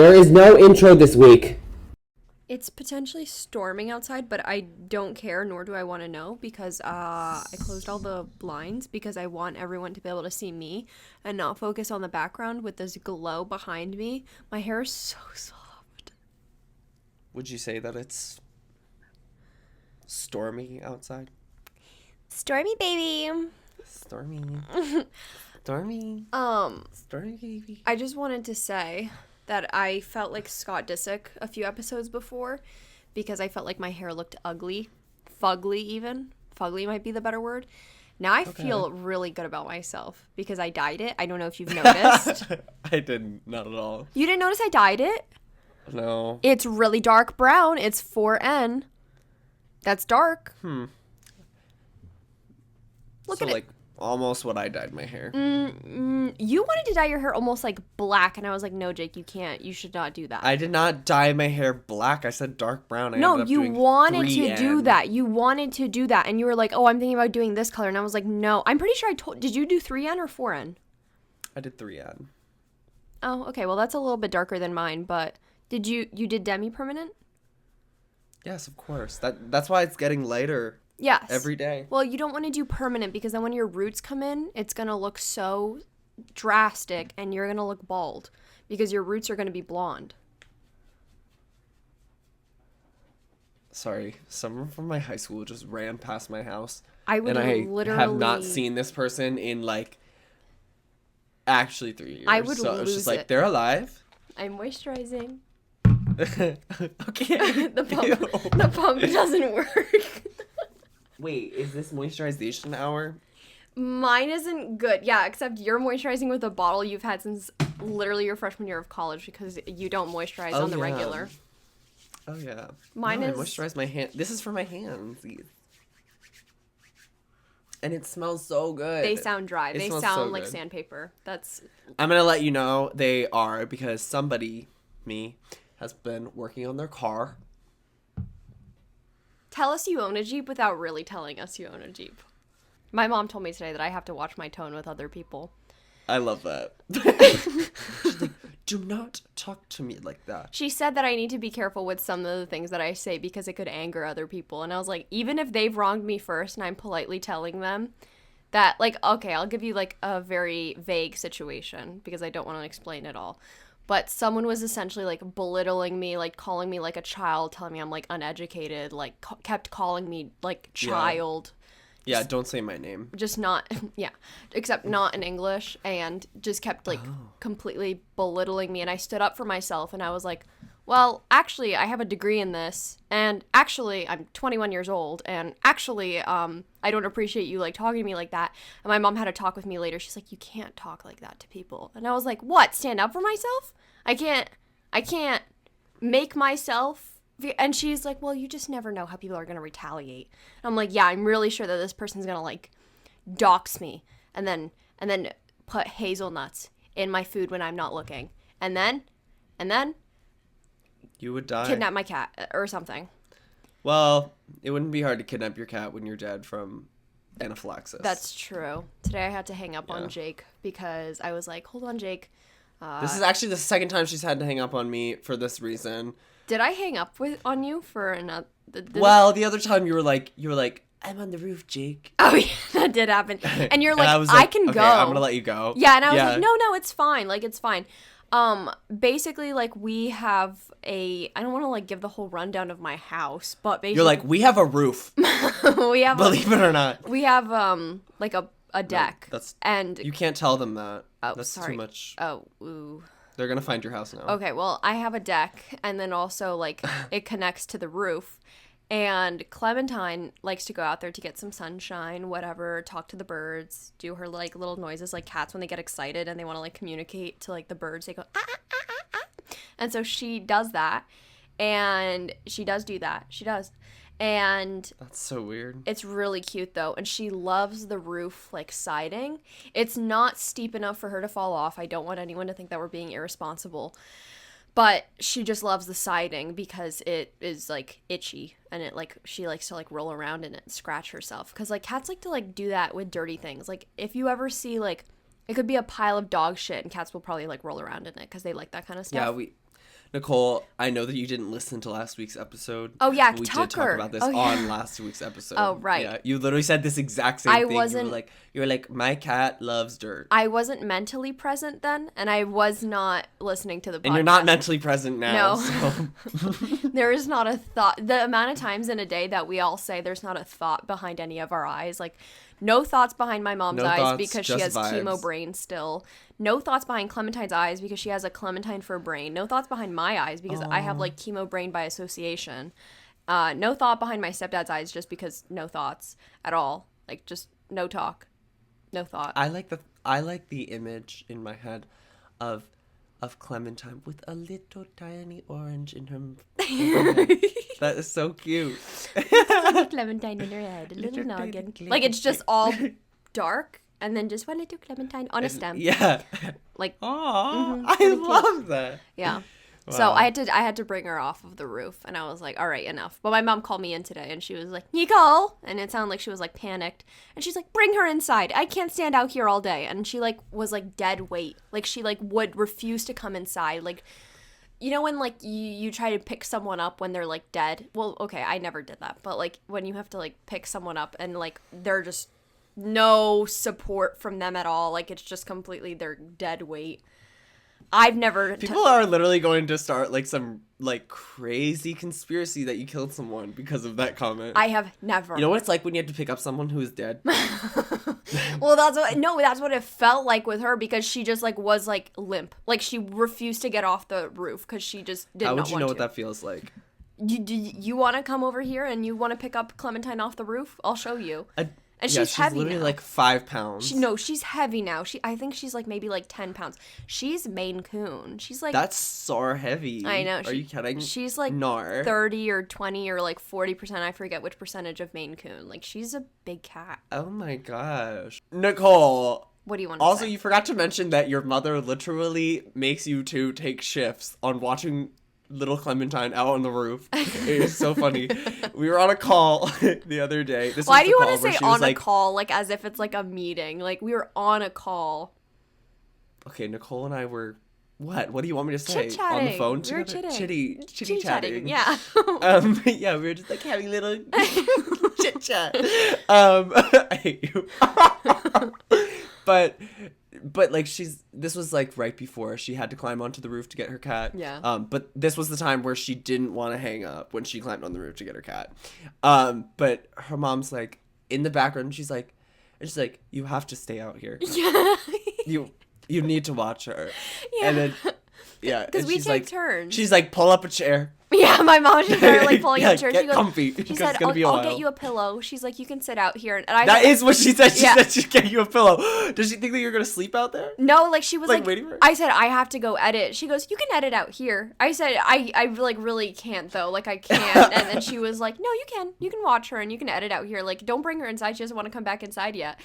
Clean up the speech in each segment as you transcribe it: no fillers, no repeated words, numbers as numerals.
There is no intro this week. It's potentially storming outside, but I don't care, nor do I want to know, because I closed all the blinds because I want everyone to be able to see me and not focus on the background with this glow behind me. My hair is so soft. Would you say that it's stormy outside? Stormy, baby. Stormy. Stormy. Stormy, baby. I just wanted to say that I felt like Scott Disick a few episodes before because I felt like my hair looked ugly. Fugly, even. Fugly might be the better word. Now I feel really good about myself because I dyed it. I don't know if you've noticed. I didn't. Not at all. You didn't notice I dyed it? No. It's really dark brown. It's 4N. That's dark. Look So, at it. like, almost what I dyed my hair. You wanted to dye your hair almost like black, and I was like, no, Jake, you can't. You should not do that. I did not dye my hair black. I said dark brown. No, you wanted to do that. You wanted to do that, and you were like, oh, I'm thinking about doing this color, and I was like, no. I'm pretty sure I told. Did you do 3N or 4N? I did 3N. Oh, okay. Well, that's a little bit darker than mine, but did you did demi-permanent? Yes, of course. That's why it's getting lighter. Yes. Every day. Well, you don't want to do permanent because then when your roots come in, it's going to look so drastic and you're going to look bald because your roots are going to be blonde. Sorry, someone from my high school just ran past my house. I would literally have not seen this person in like actually 3 years. I would so it was lose just like it. they're alive. I'm moisturizing. Okay. The pump doesn't work. Wait, is this moisturization hour? Mine isn't good. Yeah, except you're moisturizing with a bottle you've had since literally your freshman year of college because you don't moisturize on the yeah. regular. Oh yeah. Mine I is- moisturize my hand. This is for my hands. And it smells so good. They sound dry. It They smells sound so like good. sandpaper. That's I'm gonna let you know they are because somebody, me, has been working on their car. Tell us you own a Jeep without really telling us you own a Jeep. My mom told me today that I have to watch my tone with other people. I love that. She's like, do not talk to me like that. She said that I need to be careful with some of the things that I say because it could anger other people. And I was like, even if they've wronged me first and I'm politely telling them that, like, okay, I'll give you, like, a very vague situation because I don't want to explain it all. But someone was essentially, like, belittling me, like, calling me, like, a child, telling me I'm, like, uneducated, like, kept calling me, like, child. Yeah, don't say my name. Just not, yeah, except not in English, and just kept, like, completely belittling me. And I stood up for myself, and I was like, well, actually, I have a degree in this, and actually, I'm 21 years old, and actually, I don't appreciate you, like, talking to me like that. And my mom had a talk with me later. She's like, you can't talk like that to people. And I was like, what, stand up for myself? I can't make myself. And she's like, well, you just never know how people are going to retaliate. And I'm like, yeah, I'm really sure that this person's going to, like, dox me and then put hazelnuts in my food when I'm not looking. And then You would die. kidnap my cat or something. Well, it wouldn't be hard to kidnap your cat when you're dead from anaphylaxis. That's true. Today I had to hang up Yeah. on Jake because I was like, hold on, Jake. This is actually the second time she's had to hang up on me for this reason. Did I hang up on you for another? Well, the other time you were like, I'm on the roof, Jake. Oh, yeah, that did happen. And you're And like, I was I can okay, go. I'm gonna let you go. Yeah, and I was like, no, it's fine. Like, it's fine. Basically, like, we have I don't want to, like, give the whole rundown of my house, but basically. You're like, we have a roof. we have, Believe it or not. we have, like, a deck. That's and, You can't tell them that. oh, That's sorry. too much. Oh, ooh. They're gonna find your house now. Okay, well, I have a deck, and then also, like, it connects to the roof. And Clementine likes to go out there to get some sunshine, whatever, talk to the birds, do her, like, little noises like cats when they get excited and they want to, like, communicate to, like, the birds. They go, ah, ah, ah, ah, ah. And so she does that, and she does do that. She does. And That's so weird. it's really cute, though, and she loves the roof, like, siding. It's not steep enough for her to fall off. I don't want anyone to think that we're being irresponsible. But she just loves the siding because it is, like, itchy, and it, like, she likes to, like, roll around in it and scratch herself. Because, like, cats like to, like, do that with dirty things. Like, if you ever see, like, it could be a pile of dog shit, and cats will probably, like, roll around in it because they like that kind of stuff. Yeah, Nicole, I know that you didn't listen to last week's episode. Oh, yeah, we Tucker. did talk about this on last week's episode. Oh, right. Yeah, you literally said this exact same thing. You were like, my cat loves dirt. I wasn't mentally present then, and I was not listening to the podcast. And you're not mentally present now. No. So. There is not a thought. The amount of times in a day that we all say there's not a thought behind any of our eyes. Like, no thoughts behind my mom's eyes because she has chemo brain still. No thoughts behind Clementine's eyes because she has a Clementine for a brain. No thoughts behind my eyes because I have, like, chemo brain by association. No thought behind my stepdad's eyes just because no thoughts at all. Like, just no talk. No thought. I like the image in my head of Clementine with a little tiny orange in her head. That is so cute. Clementine in her head, a little noggin. Like, it's just all dark, and then just one little Clementine on a stem. Yeah. Like, I love that. Yeah. Wow. So I had to bring her off of the roof, and I was like, all right, enough. But my mom called me in today, and she was like, Nicole, and it sounded like she was like panicked, and she's like, bring her inside. I can't stand out here all day. And she like was like dead weight, like she like would refuse to come inside. Like, you know when like you try to pick someone up when they're like dead. Well, okay, I never did that, but like when you have to like pick someone up and like they're just no support from them at all. Like it's just completely their dead weight. I've never... People are literally going to start, like, some, like, crazy conspiracy that you killed someone because of that comment. I have never. You know what it's like when you have to pick up someone who is dead? Well, that's what it felt like with her because she just, like, was, like, limp. Like, she refused to get off the roof because she just did not want to. How would you know what that feels like? You want to come over here and you want to pick up Clementine off the roof? I'll show you. And she's heavy literally now. like 5 pounds. She's heavy now. I think she's like maybe like 10 pounds. She's Maine Coon. She's like... That's so heavy. I know. Are you kidding? She's like 30 or 20 or like 40%. I forget which percentage of Maine Coon. Like she's a big cat. Oh my gosh. Nicole. What do you want to also, say? you forgot to mention that your mother literally makes you two take shifts on watching little Clementine out on the roof. It is so funny. We were on a call the other day. Why do you want to say on a call, like as if it's like a meeting? Like we were on a call. Okay, Nicole and I were what? What do you want me to say? Chit-chatting. On the phone We were together? chitty chatting. Yeah. Yeah, we were just like having little chit chat. I hate you. But like this was like right before she had to climb onto the roof to get her cat. Yeah. But this was the time where she didn't want to hang up when she climbed on the roof to get her cat. But her mom's like in the background. She's like, you have to stay out here. Yeah. You need to watch her. Yeah. And then because we take turns. She's like, pull up a chair. Yeah, my mom, she's there, like, pulling out a chair. Get She goes, comfy. She said, I'll get you a pillow. She's like, you can sit out here. And that is what she said. She said she'd get you a pillow. Does she think that you're going to sleep out there? No, like, she was like waiting for her? I said, I have to go edit. She goes, you can edit out here. I said, I like, really can't, though. Like, I can't. And then she was like, no, you can. You can watch her, and you can edit out here. Like, don't bring her inside. She doesn't want to come back inside yet.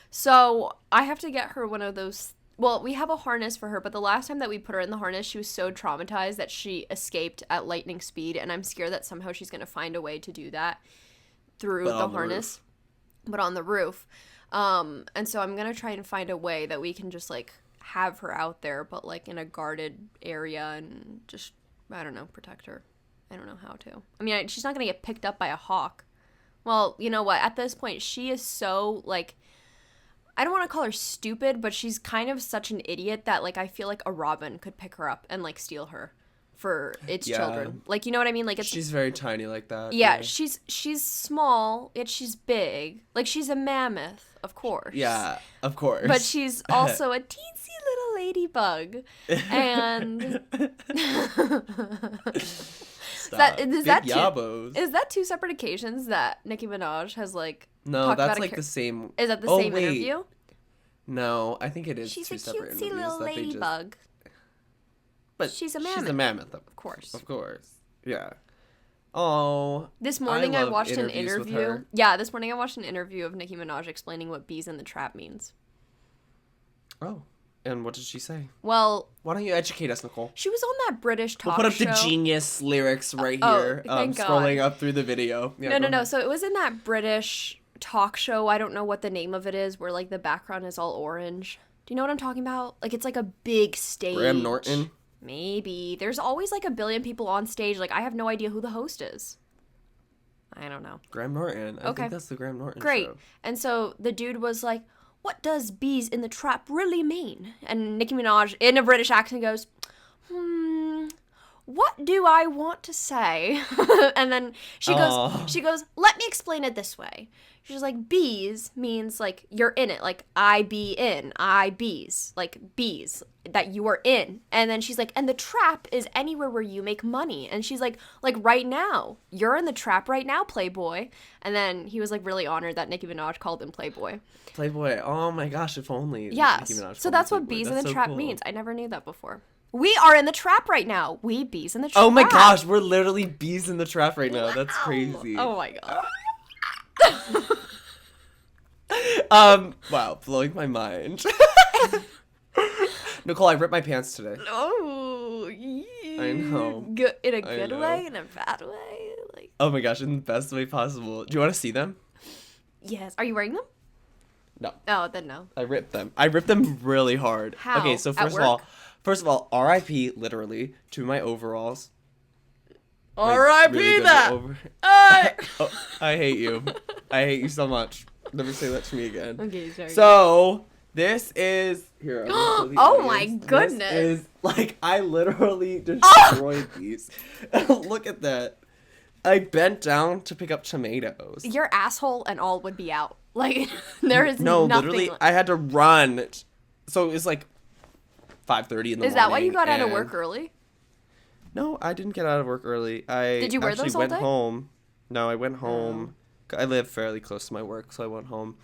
So, I have to get her one of those... Well, we have a harness for her, but the last time that we put her in the harness, she was so traumatized that she escaped at lightning speed, and I'm scared that somehow she's going to find a way to do that through the harness, but on the roof. And so I'm going to try and find a way that we can just, like, have her out there, but, like, in a guarded area and just, I don't know, protect her. I don't know how to. I mean, she's not going to get picked up by a hawk. Well, you know what? At this point, she is so, like... I don't want to call her stupid, but she's kind of such an idiot that, like, I feel like a robin could pick her up and, like, steal her for its children. Like, you know what I mean? Like, she's very tiny like that. Yeah, she's small, yet she's big. Like, she's a mammoth, of course. Yeah, of course. But she's also a teensy little ladybug. And... Is that two separate occasions that Nicki Minaj has, like... No, that's like the same. Is that the same interview? No, I think it is She's two a separate cutesy little ladybug. But she's a mammoth. She's a mammoth, of course. Of course, yeah. Oh. This morning I watched an interview. Yeah, this morning I watched an interview of Nicki Minaj explaining what bees in the trap means. Oh. And what did she say? Well... Why don't you educate us, Nicole? She was on that British talk show. We'll put up the Genius lyrics right here. Thank scrolling God. up through the video. Yeah, no. So it was in that British talk show. I don't know what the name of it is, where, like, the background is all orange. Do you know what I'm talking about? Like, it's like a big stage. Graham Norton? Maybe. There's always like a billion people on stage. Like, I have no idea who the host is. I don't know. Graham Norton. I Okay. think that's the Graham Norton Great. show. And so the dude was like, what does bees in the trap really mean? And Nicki Minaj, in a British accent, goes, what do I want to say? And then she goes, let me explain it this way. She's like, bees means like you're in it, like I be in, I bees, like bees that you are in. And then she's like, and the trap is anywhere where you make money. And she's like right now, you're in the trap right now, Playboy. And then he was like really honored that Nicki Minaj called him Playboy. Playboy. Oh my gosh, if only. Yes. Nicki Minaj So called that's me what Playboy. bees in That's the so trap cool. means. I never knew that before. We are in the trap right now. We bees in the trap. Oh my gosh, we're literally bees in the trap right now. That's crazy. Oh my god. Wow, blowing my mind. Nicole, I ripped my pants today. Oh, I know. Good, in a I good know. way, in a bad way, like. Oh my gosh, in the best way possible. Do you want to see them? Yes. Are you wearing them? No. Oh, then no. I ripped them. I ripped them really hard. How? Okay, so At first of all, R.I.P. literally to my overalls. Like, R.I.P. really good that. Oh, I hate you. I hate you so much. Never say that to me again. Okay, sorry. So this is here. I'm gonna show the Oh my audience. goodness. This is like I literally destroyed these. Look at that. I bent down to pick up tomatoes. Your asshole and all would be out. Like there is No, nothing. literally, I had to run. So it was like 5:30 in the morning. Is that why you got out of and- work early? No, I didn't get out of work early. I Did you wear actually those all went day? home. No, I went home. I live fairly close to my work, so I went home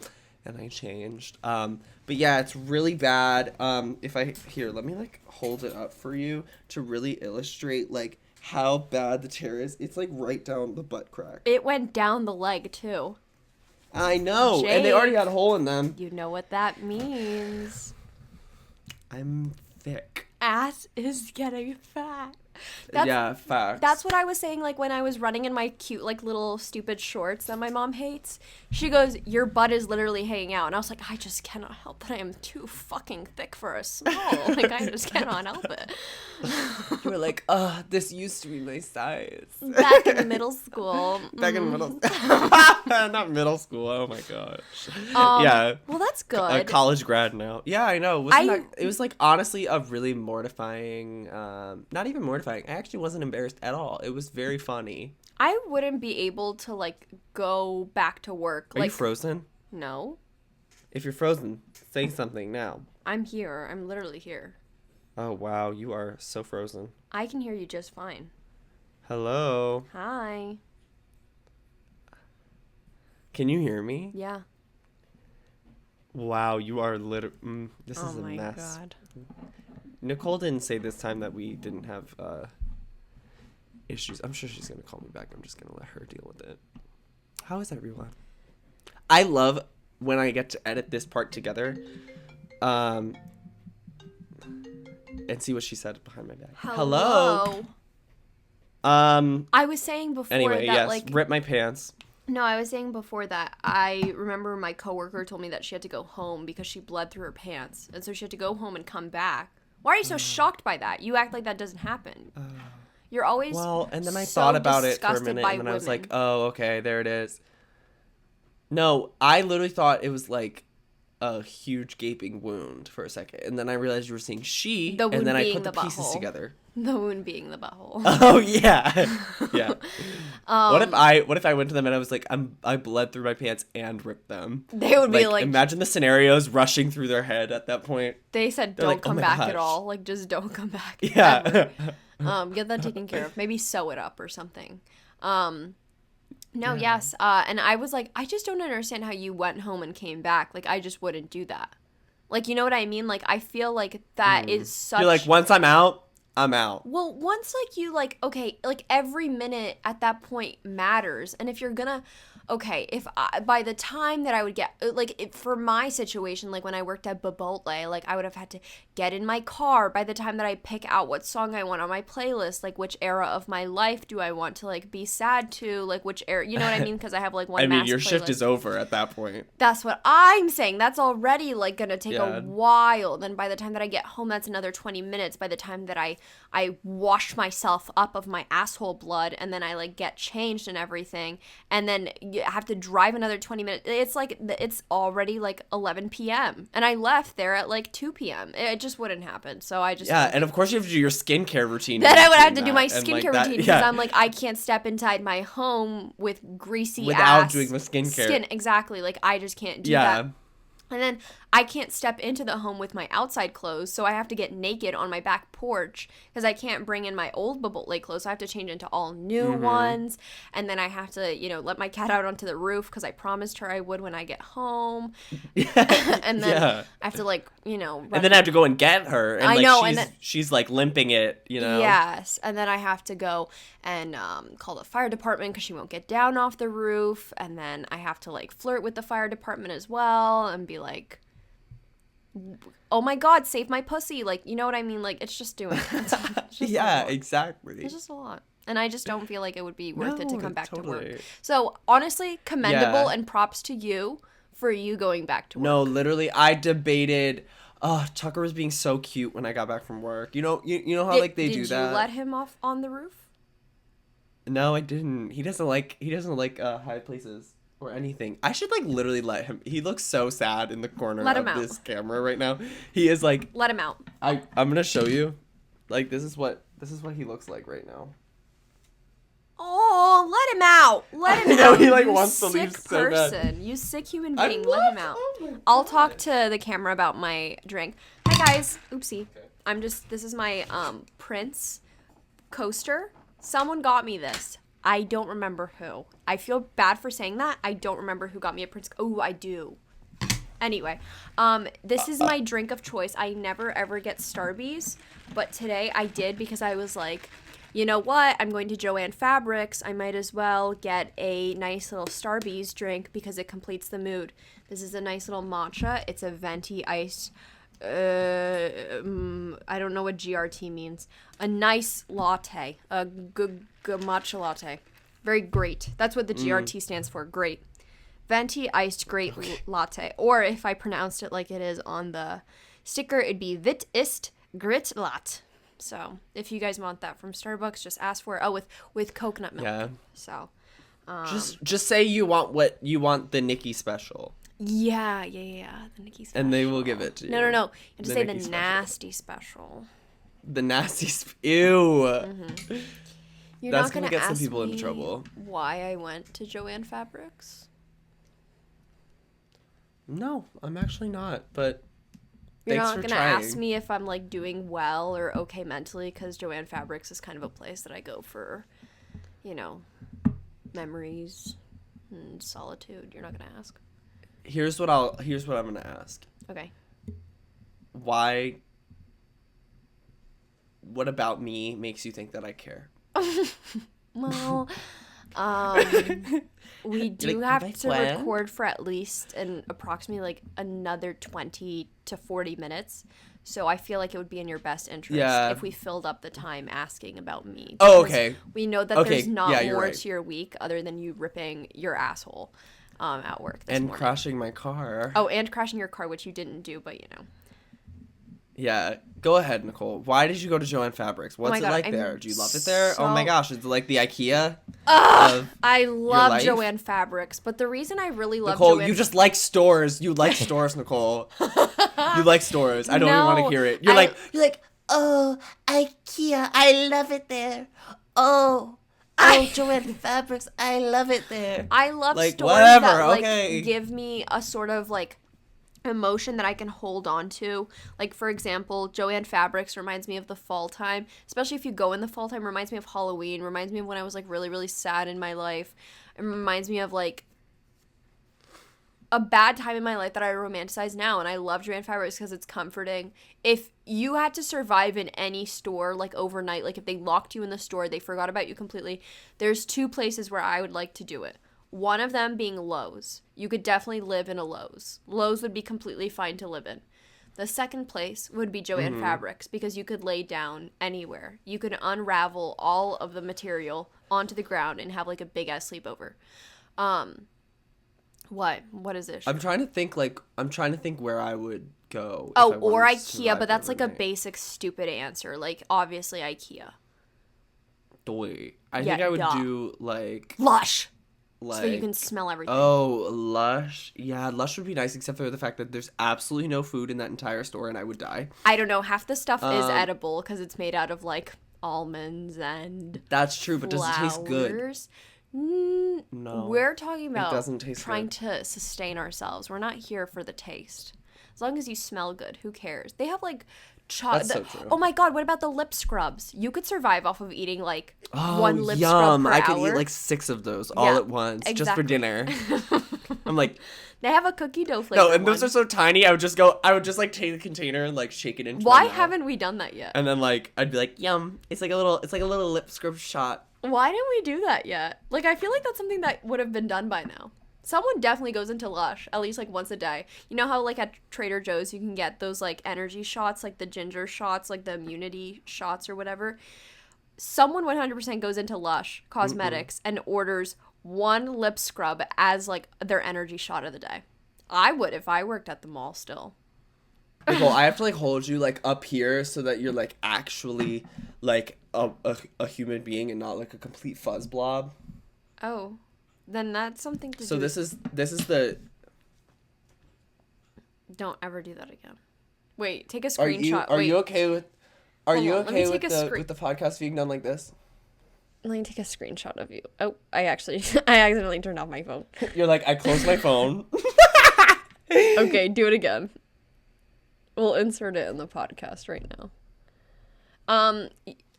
and I changed. But yeah, it's really bad. If I here, let me like hold it up for you to really illustrate like how bad the tear is. It's like right down the butt crack. It went down the leg too. I know, and they already Jake. had a hole in them. You know what that means. I'm thick. Ass is getting fat. Yeah, facts. That's what I was saying, like, when I was running in my cute, like, little stupid shorts that my mom hates. She goes, your butt is literally hanging out. And I was like, I just cannot help that I am too fucking thick for a small. Like, I just cannot help it. You were like, this used to be my size. Back in middle school. Back in middle not middle school. Oh my gosh. Yeah. Well, that's A good. college grad now. Yeah, I know. It was like honestly a really mortifying, not even mortifying. I actually wasn't embarrassed at all. It was very funny. I wouldn't be able to, like, go back to work. Are like, you frozen? No. If you're frozen, say something now. I'm here. I'm literally here. Oh wow, you are so frozen. I can hear you just fine. Hello. Hi. Can you hear me? Yeah. Wow, you are literally. This is a my mess. God. Nicole didn't say this time that we didn't have issues. I'm sure she's gonna call me back. I'm just gonna let her deal with it. How is everyone? I love when I get to edit this part together, and see what she said behind my back. Hello. I was saying before Anyway, that, yes, like, rip my pants. no, I was saying before that I remember my coworker told me that she had to go home because she bled through her pants, and so she had to go home and come back. Why are you so shocked by that? You act like that doesn't happen. You're always Well, and then I so thought about it for a disgusted minute, by and then I was like, women. oh, okay, there it is. No, I literally thought it was like a huge gaping wound for a second, and then I realized you were saying she, The wound and then I being put the the pieces butthole. together. The wound being the butthole. Oh yeah, yeah. What if I went to them and I was like, I bled through my pants and ripped them? They would be like, imagine the scenarios rushing through their head at that point. they said They're don't like, oh come my back at gosh. all. Like, just don't come back. Yeah. Ever. Get that taken care of. Maybe sew it up or something. Yes. And I was like, I just don't understand how you went home and came back. Like, I just wouldn't do that. Like, you know what I mean? Like, I feel like that is such. You're like, once I'm out, I'm out. Well, once, like, you, like, okay, like, every minute at that point matters. And if you're gonna, okay, if by the time that I would get, like, for my situation, like, when I worked at Babotle, like, I would have had to get in my car by the time that I pick out what song I want on my playlist, like, which era of my life do I want to, like, be sad to, like, which era, you know what I mean? Because I have, like, one mass your playlist. shift is over at that point. That's what I'm saying. That's already, like, gonna take a while. Then by the time that I get home, that's another 20 minutes. By the time that I wash myself up of my asshole blood, and then I, like, get changed and everything, and then you have to drive another 20 minutes. It's like, it's already like 11 p.m. and I left there at like 2 p.m. It just wouldn't happen. So I just, and of course you have to do your skincare routine. Then I would have to do my skincare like routine, because I'm like, I can't step inside my home with greasy without ass doing the skincare. Skin, exactly. Like, I just can't do that. And then I can't step into the home with my outside clothes, so I have to get naked on my back porch because I can't bring in my old Babotle clothes, so I have to change into all new ones. And then I have to, let my cat out onto the roof because I promised her I would when I get home. And then I have to, like, run. And then I have to go and get her. And, I like, know. she's like limping it, Yes. And then I have to go and call the fire department because she won't get down off the roof. And then I have to, like, flirt with the fire department as well and be like, oh my God, save my pussy. Like, you know what I mean? Like, it's just doing it. Exactly. It's just a lot. And I just don't feel like it would be worth it to come back to work. Totally. So, honestly, commendable and props to you for you going back to work. No, literally, I debated. Tucker was being so cute when I got back from work. You know how like they do that. Did you let him off on the roof? No, I didn't. He doesn't like high places or anything. I should, like, literally let him. He looks so sad in the corner of this camera right now. He is like, let him out. I'm gonna show you. Like, this is what he looks like right now. Oh, let him out. Let him out. I know, he, like, wants to leave so bad. You sick human being. Let him out. I'll talk to the camera about my drink. Hi, guys. Oopsie. Okay. This is my Prince coaster. Someone got me this. I don't remember who. I feel bad for saying that. I don't remember who got me a Prince. Oh, I do. Anyway, this is my drink of choice. I never ever get Starbies, but today I did because I was like, you know what? I'm going to Joann Fabrics. I might as well get a nice little Starbies drink because it completes the mood. This is a nice little matcha. It's a venti iced. I don't know what GRT means. A nice latte. A good matcha latte. Very great. That's what the GRT stands for. Great. Venti iced great latte. Or if I pronounced it like it is on the sticker, it'd be Vit ist Grit Lat. So if you guys want that from Starbucks, just ask for it. Oh, with coconut milk. Yeah. So just say you want the Nicki special. Yeah. The Nicki special. And they will give it to you. No. You have to say the nasty special. The nasty ew. Mm-hmm. That's gonna get some people into trouble. Why I went to Joann Fabrics? No, I'm actually not. But you're thanks not for gonna trying. ask me if I'm, like, doing well or okay mentally, because Joann Fabrics is kind of a place that I go for, memories and solitude. You're not gonna ask. Here's what I'm gonna ask. Okay. Why? What about me makes you think that I care? Well, we do have to record for at least approximately, like, another 20 to 40 minutes. So I feel like it would be in your best interest if we filled up the time asking about me. Oh, okay. We know that there's not more right. to your week other than you ripping your asshole at work this and morning. Crashing my car. Oh, and crashing your car, which you didn't do, but Yeah, go ahead, Nicole. Why did you go to Joann Fabrics? What's it like there? Do you love it there? Oh my gosh, it's like the IKEA. I love Joann Fabrics, but the reason I really love Nicole, Joann... you just like stores. You like stores, Nicole. You like stores. I don't even want to hear it. You're like, oh, IKEA, I love it there. Oh, Joann Fabrics, I love it there. I love like, stores whatever, that okay. give me a sort of, like, emotion that I can hold on to. Like, for example, Joann Fabrics reminds me of the fall time, especially if you go in the fall time. Reminds me of Halloween, reminds me of when I was, like, really, really sad in my life. It reminds me of, like, a bad time in my life that I romanticize now, and I love Joann Fabrics because it's comforting. If you had to survive in any store, like, overnight, like, if they locked you in the store, they forgot about you completely, there's two places where I would like to do it. One of them being Lowe's. You could definitely live in a Lowe's. Lowe's would be completely fine to live in. The second place would be Joann Fabrics because you could lay down anywhere. You could unravel all of the material onto the ground and have like a big ass sleepover. What is it? I'm trying to think where I would go. Oh, or IKEA, but that's like a basic stupid answer. Like obviously IKEA. I think I would do like Lush. So that you can smell everything. Oh, Lush. Yeah, Lush would be nice except for the fact that there's absolutely no food in that entire store and I would die. I don't know. Half the stuff is edible because it's made out of like almonds and That's true, but does it taste good? No. We're talking about trying to sustain ourselves. We're not here for the taste. As long as you smell good, who cares? They have like That's so true. Oh my god, what about the lip scrubs? You could survive off of eating like one lip scrub per I hour. could eat like 6 of those all at once just for dinner. I'm like, they have a cookie dough flavor. No, and those are so tiny. I would just like take the container and like shake it into Why my mouth. haven't we done that yet? And then like I'd be like, yum. It's like a little lip scrub shot. Why didn't we do that yet? Like, I feel like that's something that would have been done by now. Someone definitely goes into Lush at least like once a day. You know how like at Trader Joe's you can get those like energy shots, like the ginger shots, like the immunity shots or whatever. Someone 100% goes into Lush Cosmetics and orders one lip scrub as like their energy shot of the day. I would if I worked at the mall still. Nicole, I have to like hold you like up here so that you're like actually like a human being and not like a complete fuzz blob. Oh, then that's something to do. So this is the. Don't ever do that again. Wait, take a screenshot. Are you okay with? Are you okay with with the podcast being done like this? Let me take a screenshot of you. Oh, I accidentally turned off my phone. You're like, I closed my phone. Okay, do it again. We'll insert it in the podcast right now.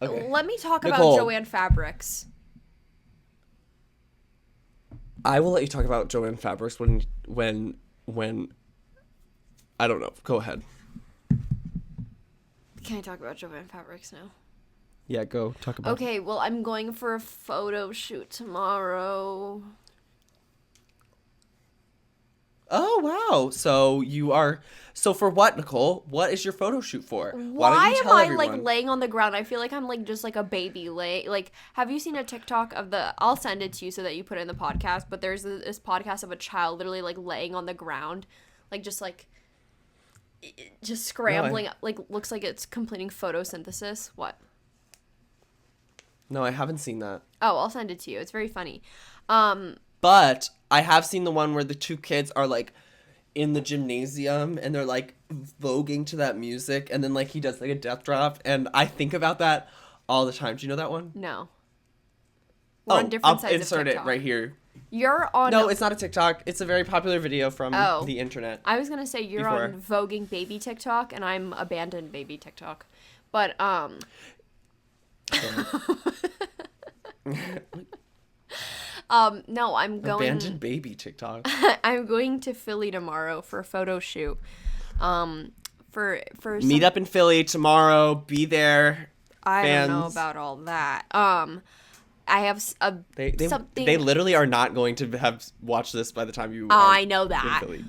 Okay. Let me talk Nicole. about Joann Fabrics. I will let you talk about Joann Fabrics when I don't know. Go ahead. Can I talk about Joann Fabrics now? Yeah, go talk about. Okay, well, I'm going for a photo shoot tomorrow. Oh wow! So for what, Nicole? What is your photo shoot for? Why am I like laying on the ground? I feel like I'm like just like a baby like. Have you seen a TikTok of I'll send it to you so that you put it in the podcast. But there's this podcast of a child literally like laying on the ground, like just scrambling, like looks like it's completing photosynthesis. What? No, I haven't seen that. Oh, I'll send it to you. It's very funny. But I have seen the one where the 2 kids are like in the gymnasium and they're like voguing to that music and then like he does like a death drop and I think about that all the time. Do you know that one? No. We're on different sides of insert TikTok. it right here. You're on. No, it's not a TikTok. It's a very popular video from the internet. I was gonna say you're on voguing baby TikTok and I'm abandoned baby TikTok, but no, I'm going abandoned baby TikTok. I'm going to Philly tomorrow for a photo shoot. For meet up in Philly tomorrow. Be there. I don't know about all that. I have something. They literally are not going to have watched this by the time you. I know that. In Philly.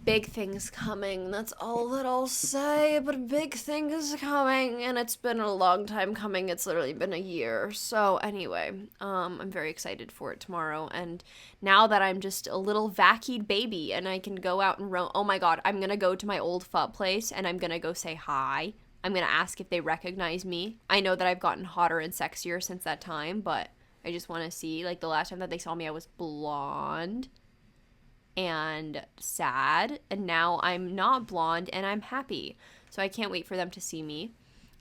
Big things coming. That's all that I'll say. But a big thing is coming, and it's been a long time coming. It's literally been a year. So anyway, I'm very excited for it tomorrow. And now that I'm just a little vacued baby, and I can go out and roam. Oh my god, I'm gonna go to my old pho place, and I'm gonna go say hi. I'm gonna ask if they recognize me. I know that I've gotten hotter and sexier since that time, but I just want to see. Like the last time that they saw me, I was blonde and sad, and now I'm not blonde and I'm happy. So I can't wait for them to see me.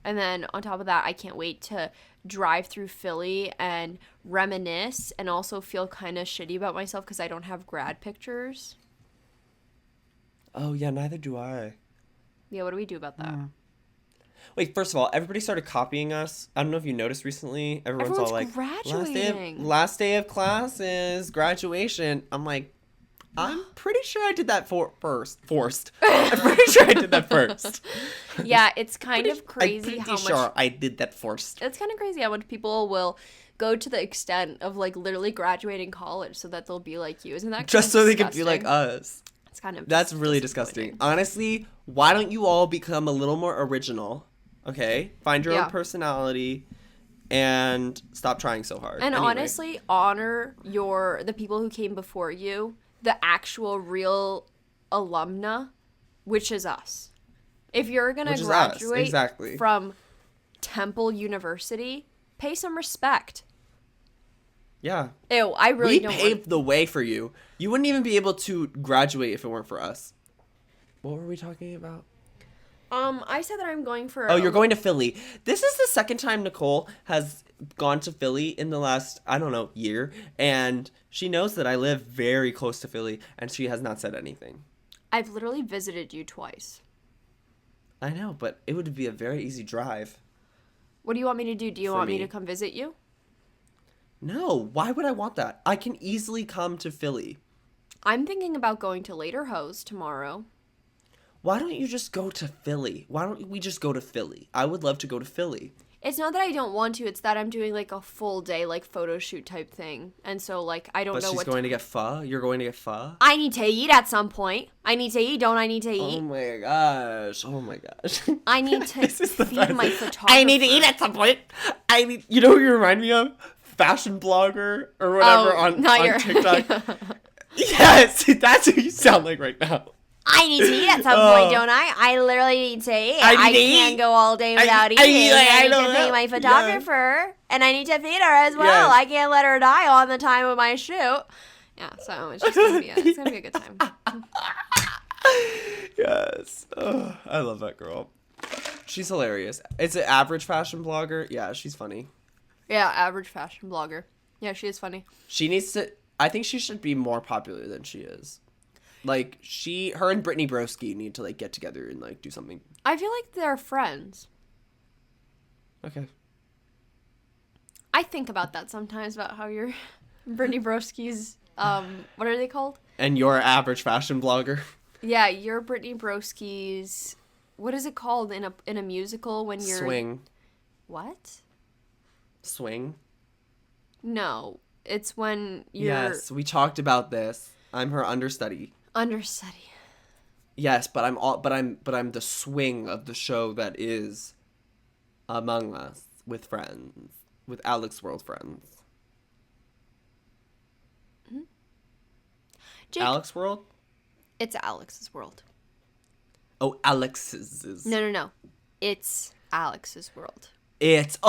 And then on top of that, I can't wait to drive through Philly and reminisce and also feel kind of shitty about myself because I don't have grad pictures. Oh yeah, neither do I. Yeah, what do we do about that? Wait, first of all, everybody started copying us. I don't know if you noticed recently. Everyone's all like, graduating. last day of classes, graduation. I'm like, I'm pretty sure I did that forced. I'm pretty sure I did that first. Yeah, it's kind of crazy I'm how pretty much. sure I did that first. It's kind of crazy how much people will go to the extent of like literally graduating college so that they'll be like you. Isn't that Just so they can be like us. It's kind of That's really disgusting. Honestly, why don't you all become a little more original? Okay, find your own personality. And stop trying so hard. And anyway. honestly, honor the people who came before you, the actual real alumna, which is us. If you're going to graduate from Temple University, pay some respect. Yeah. Ew, I really don't. We paved the way for you. You wouldn't even be able to graduate if it weren't for us. What were we talking about? I said that I'm going for... Oh, you're going to Philly. This is the second time Nicole has gone to Philly in the last, I don't know, year. And she knows that I live very close to Philly, and she has not said anything. I've literally visited you twice. I know, but it would be a very easy drive. What do you want me to do? Do you want me to come visit you? No, why would I want that? I can easily come to Philly. I'm thinking about going to Lederhosen tomorrow. Why don't you just go to Philly? Why don't we just go to Philly? I would love to go to Philly. It's not that I don't want to. It's that I'm doing, like, a full day, like, photo shoot type thing. And so, like, I don't know what... But she's going to get pho? You're going to get pho? I need to eat at some point. I need to eat. Don't I need to eat? Oh, my gosh. Oh, my gosh. I need to feed my photographer. I need to eat at some point. You know who you remind me of? Fashion blogger or whatever on TikTok. Yes, that's who you sound like right now. I need to eat at some point, don't I? I literally need to eat. I can't go all day without eating. I need to pay my photographer, and I need to feed her as well. Yes. I can't let her die on the time of my shoot. Yeah, so it's just gonna be a good time. Yes, I love that girl. She's hilarious. It's an average fashion blogger. Yeah, she's funny. Yeah, average fashion blogger. Yeah, she is funny. She needs to. I think she should be more popular than she is. Like, her and Brittany Broski need to, like, get together and, like, do something. I feel like they're friends. Okay. I think about that sometimes, about how you're Brittany Broski's, what are they called? And you're an average fashion blogger. Yeah, you're Brittany Broski's, what is it called in a musical when you're... Swing. What? Swing? No, it's when you're... Yes, we talked about this. I'm her understudy. Understudy. Yes, but I'm the swing of the show that is Among Us with friends, with Alex World friends. Mm-hmm. Jake, Alex World? It's Alex's World. Oh, Alex's. No. It's Alex's World. It's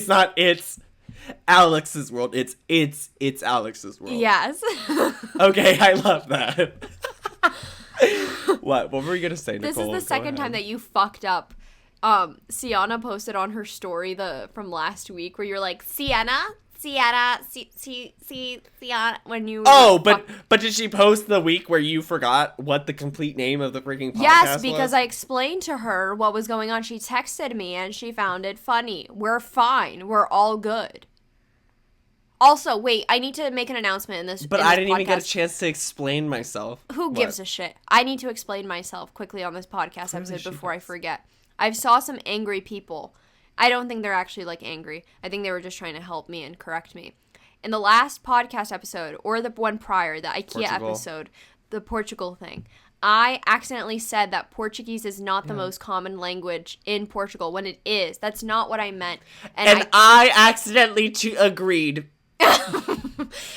not it's Alex's World. It's Alex's World. Yes. Okay, I love that. What were you gonna say, Nicole? This is the second time that you fucked up. Sienna posted on her story from last week where you're like, Sienna, when you... Oh, but did she post the week where you forgot what the complete name of the freaking podcast was? Yes, because I explained to her what was going on. She texted me and she found it funny. We're fine. We're all good. Also, wait, I need to make an announcement in this. But I didn't even get a chance to explain myself. Who gives a shit? I need to explain myself quickly on this podcast episode before I forget. I saw some angry people. I don't think they're actually, like, angry. I think they were just trying to help me and correct me. In the last podcast episode, or the one prior, the IKEA episode, the Portugal thing, I accidentally said that Portuguese is not the most common language in Portugal, when it is. That's not what I meant. And I accidentally agreed.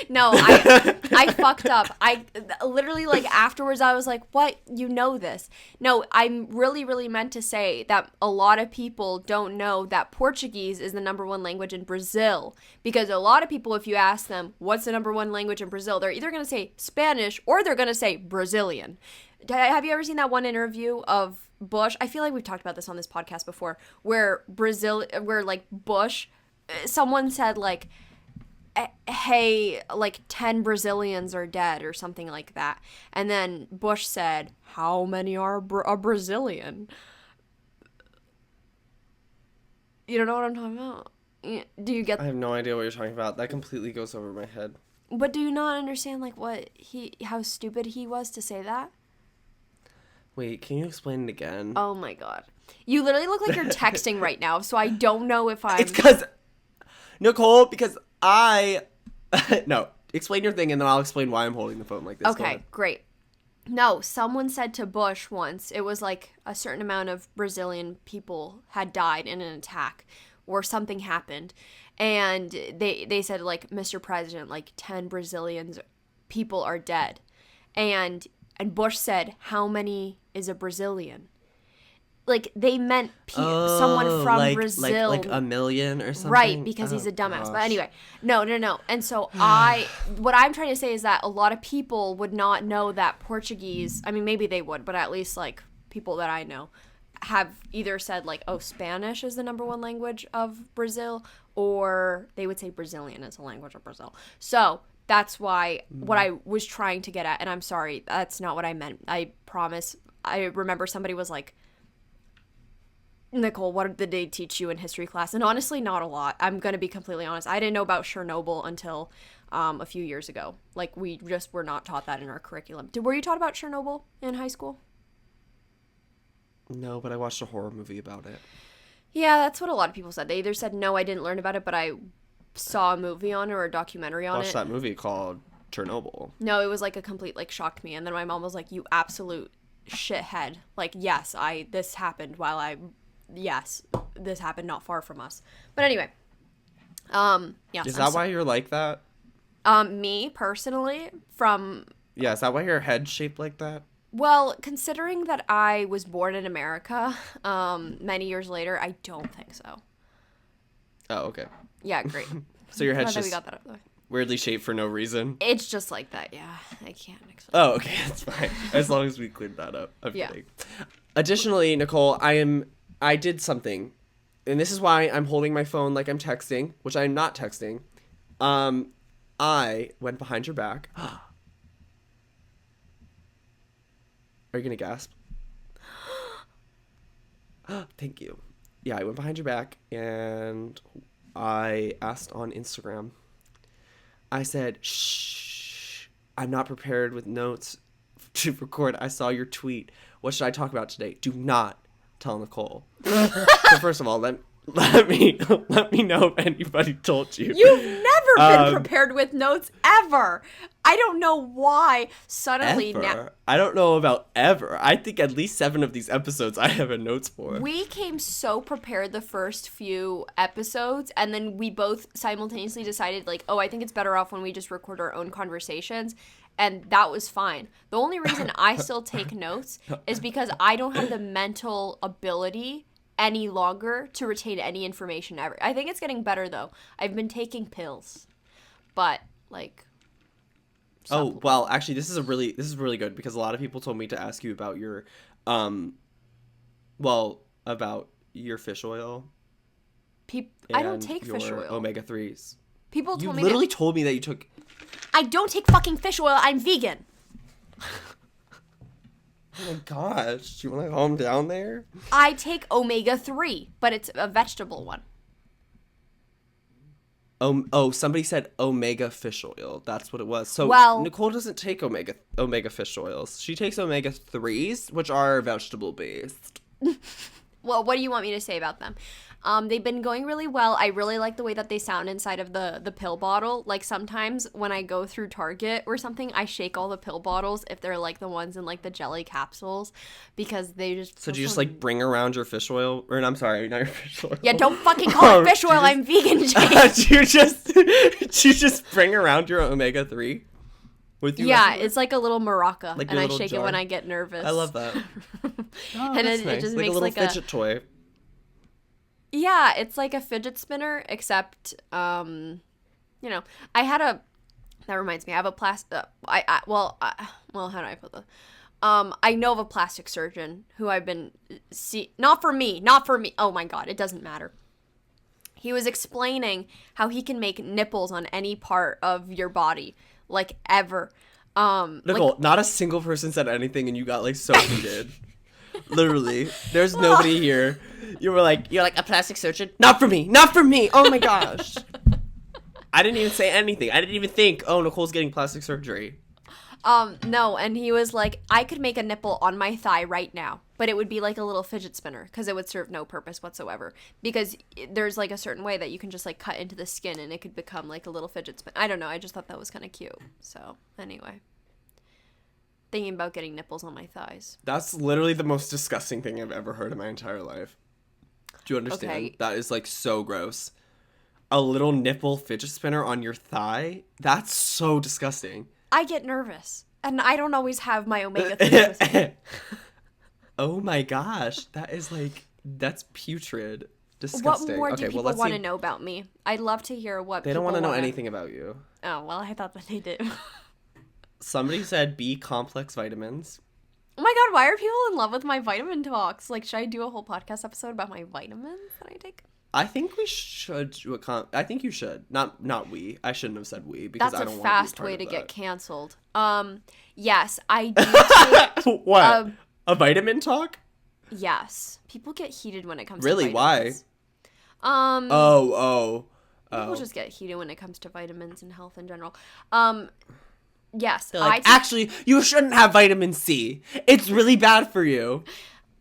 No, I fucked up. I literally, like, afterwards I was like, what? You know this. No, I really meant to say that a lot of people don't know that Portuguese is the #1 language in Brazil. Because a lot of people, if you ask them, what's the #1 language in Brazil, they're either going to say Spanish or they're going to say Brazilian. Have you ever seen that one interview of Bush? I feel like we've talked about this on this podcast before, where Bush, someone said, like, hey, like 10 Brazilians are dead or something like that. And then Bush said, how many are a Brazilian? You don't know what I'm talking about? Do you get... I have no idea what you're talking about. That completely goes over my head. But do you not understand, like, how stupid he was to say that? Wait, can you explain it again? Oh my god. You literally look like you're texting right now, so I don't know if I'm... It's because... Nicole, because no, explain your thing and then I'll explain why I'm holding the phone like this. Okay, great. No, someone said to Bush once, it was like a certain amount of Brazilian people had died in an attack or something happened. And they said, like, Mr. President, like 10 Brazilians people are dead. And Bush said, how many is a Brazilian? Like, they meant someone from Brazil. Like a million or something? Right, because he's a dumbass. Gosh. But anyway, no. And so what I'm trying to say is that a lot of people would not know that Portuguese, I mean, maybe they would, but at least, like, people that I know have either said, like, oh, Spanish is the number one language of Brazil, or they would say Brazilian is the language of Brazil. So that's why what I was trying to get at, and I'm sorry, that's not what I meant. I promise. I remember somebody was like, Nicole, what did they teach you in history class? And honestly, not a lot. I'm going to be completely honest. I didn't know about Chernobyl until a few years ago. Like, we just were not taught that in our curriculum. Were you taught about Chernobyl in high school? No, but I watched a horror movie about it. Yeah, that's what a lot of people said. They either said, no, I didn't learn about it, but I saw a movie on it or a documentary on it. Watched that movie called Chernobyl. No, it was like a complete, like, shocked me. And then my mom was like, you absolute shithead. Like, yes, this happened yes, this happened not far from us. But anyway, yes. Is that why you're like that? Me, personally, from... Yeah, is that why your head's shaped like that? Well, considering that I was born in America, many years later, I don't think so. Oh, okay. Yeah, great. So your head's just we got that out of the way. Weirdly shaped for no reason? It's just like that, yeah. I can't explain. Oh, okay, that's fine. As long as we cleared that up. I'm yeah. kidding. Additionally, Nicole, I did something, and this is why I'm holding my phone like I'm texting, which I'm not texting. I went behind your back. Are you gonna gasp? Thank you. Yeah, I went behind your back, and I asked on Instagram. I said, shh, I'm not prepared with notes to record. I saw your tweet. What should I talk about today? Do not tell Nicole. So first of all, let me know if anybody told you. You've never been prepared with notes ever. I don't know why suddenly now. I don't know about ever. I think at least 7 of these episodes I have a notes for. We came so prepared the first few episodes, and then we both simultaneously decided, like, oh, I think it's better off when we just record our own conversations. And that was fine. The only reason I still take notes is because I don't have the mental ability any longer to retain any information ever. I think it's getting better, though. I've been taking pills. But, like... Oh, well, actually, this is really good, because a lot of people told me to ask you about your, about your fish oil. I don't take fish oil. Omega-3s. People told me You literally told me that you took... I don't take fucking fish oil. I'm vegan. Oh my gosh. Do you want to calm down there? I take omega-3, but it's a vegetable one. Oh, somebody said omega fish oil. That's what it was. So Nicole doesn't take omega fish oils. She takes omega-3s, which are vegetable based. Well, what do you want me to say about them? They've been going really well. I really like the way that they sound inside of the pill bottle. Like, sometimes when I go through Target or something, I shake all the pill bottles if they're like the ones in like the jelly capsules, because they just... So do you just like bring around your fish oil? Or I'm sorry, not your fish oil. Yeah, don't fucking call it fish oil. I'm vegan, Jake. Do you just bring around your omega-3 with you? Yeah, it's like a little maraca, like and I shake jar. it when I get nervous. I love that. And it nice. just like makes a little like fidget toy. Yeah, it's like a fidget spinner, except, I had a, that reminds me, I have a plastic, how do I put this? I know of a plastic surgeon who I've been, not for me, oh my god, it doesn't matter. He was explaining how he can make nipples on any part of your body, like, ever. Nicole, not a single person said anything, and you got, like, so heated. Literally, there's nobody here. You're like a plastic surgeon? Not for me. Oh my gosh. I didn't even say anything. I didn't even think, oh, Nicole's getting plastic surgery. No, and he was like, I could make a nipple on my thigh right now, but it would be like a little fidget spinner because it would serve no purpose whatsoever. Because there's like a certain way that you can just like cut into the skin and it could become like a little fidget spinner. I don't know. I just thought that was kind of cute. So anyway, thinking about getting nipples on my thighs. That's literally the most disgusting thing I've ever heard in my entire life. Do you understand? Okay. That is like so gross. A little nipple fidget spinner on your thigh? That's so disgusting. I get nervous, and I don't always have my omega-3s with me. Oh my gosh, that's putrid. Disgusting. What more do people want to know about me? I'd love to hear what they people don't want to know wanna... anything about you. Oh, well, I thought that they did. Somebody said B complex vitamins. Oh my god, why are people in love with my vitamin talks? Like, should I do a whole podcast episode about my vitamins that I take? I think we should. I think you should. Not we. I shouldn't have said we because I don't want to be part of that. That's a fast way to get canceled. Yes, I do take... What? A vitamin talk? Yes. People get heated when it comes really? to vitamins. Why? People just get heated when it comes to vitamins and health in general. Yes. Like, actually, you shouldn't have vitamin C. It's really bad for you.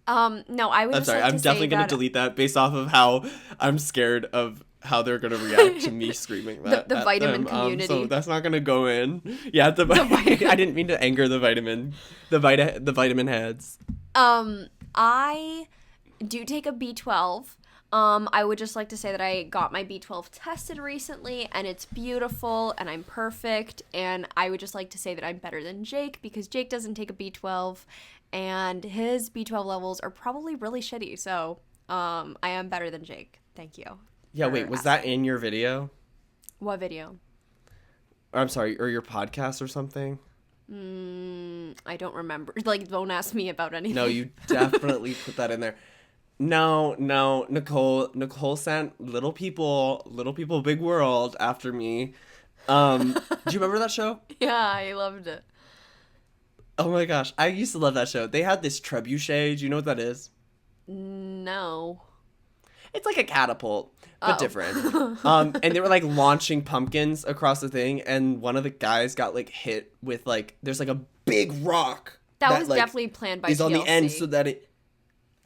No, I would. I'm sorry. I'm definitely gonna delete that based off of how I'm scared of how they're gonna react to me screaming that. The vitamin community. So that's not gonna go in. Yeah, I didn't mean to anger the vitamin heads. I do take a B12. I would just like to say that I got my B12 tested recently, and it's beautiful, and I'm perfect, and I would just like to say that I'm better than Jake, because Jake doesn't take a B12, and his B12 levels are probably really shitty, so, I am better than Jake. Thank you. Yeah, wait, was that in your video? What video? I'm sorry, or your podcast or something? I don't remember. Like, don't ask me about anything. No, you definitely put that in there. No, Nicole sent Little People, Big World after me. Do you remember that show? Yeah, I loved it. Oh my gosh, I used to love that show. They had this trebuchet. Do you know what that is? No. It's like a catapult, but different. And they were like launching pumpkins across the thing, and one of the guys got like hit with like there's like a big rock. That was like, definitely planned by TLC. On the end so that it.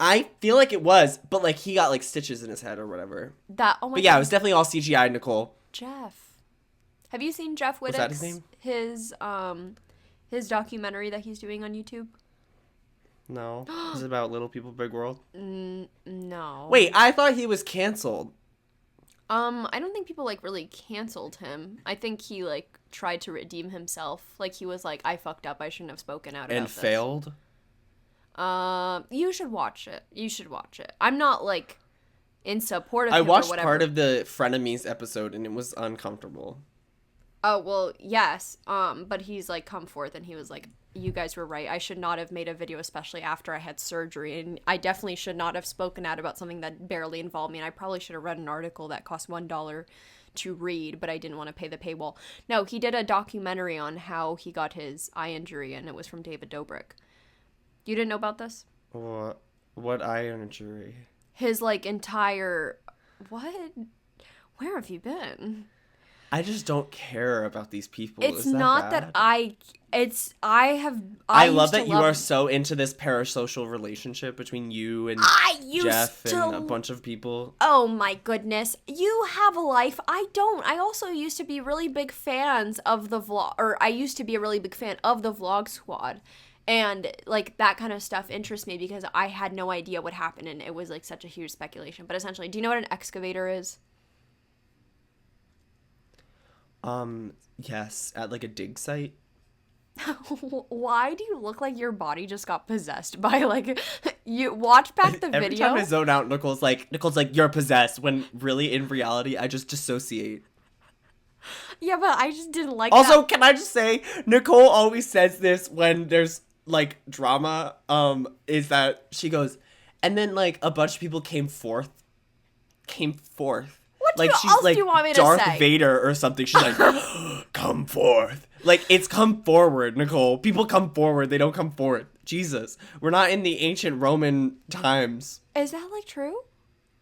I feel like it was, but like he got like stitches in his head or whatever. Oh my But yeah, it was definitely all CGI, Nicole. Jeff. Have you seen Jeff Whittick's? Was that his name? His documentary that he's doing on YouTube? No. Is it about Little People, Big World? No. Wait, I thought he was canceled. I don't think people like really canceled him. I think he like tried to redeem himself. Like he was like, I fucked up. I shouldn't have spoken out about this. And failed? You should watch it. I'm not like in support of him I watched or whatever. part of the Frenemies episode and it was uncomfortable. Oh, well, yes. But he's like come forth and he was like, you guys were right. I should not have made a video, especially after I had surgery. And I definitely should not have spoken out about something that barely involved me. And I probably should have read an article that cost $1 to read, but I didn't want to pay the paywall. No, he did a documentary on how he got his eye injury, and it was from David Dobrik. You didn't know about this? What eye injury? His like entire... What? Where have you been? I just don't care about these people. It's Is that not bad? that I love that you are so into this parasocial relationship between you and Jeff and a bunch of people. Oh my goodness. You have a life. I don't. I also used to be really big fans of the vlog, or I used to be a really big fan of the Vlog Squad. And like that kind of stuff interests me because I had no idea what happened and it was like such a huge speculation. But essentially, do you know what an excavator is? Yes, at like a dig site. Why do you look like your body just got possessed by like you watch back the video? Every time I zone out, Nicole's like you're possessed, when really in reality I just dissociate. Yeah, but I just didn't like Also, that. can I just say, Nicole always says this when there's like drama, is that she goes, and then like a bunch of people came forth. Like she's else like do you want me to Darth say? Vader or something. She's like, come forth. Like it's come forward, Nicole. People come forward. They don't come forth. Jesus, we're not in the ancient Roman times. Is that like true?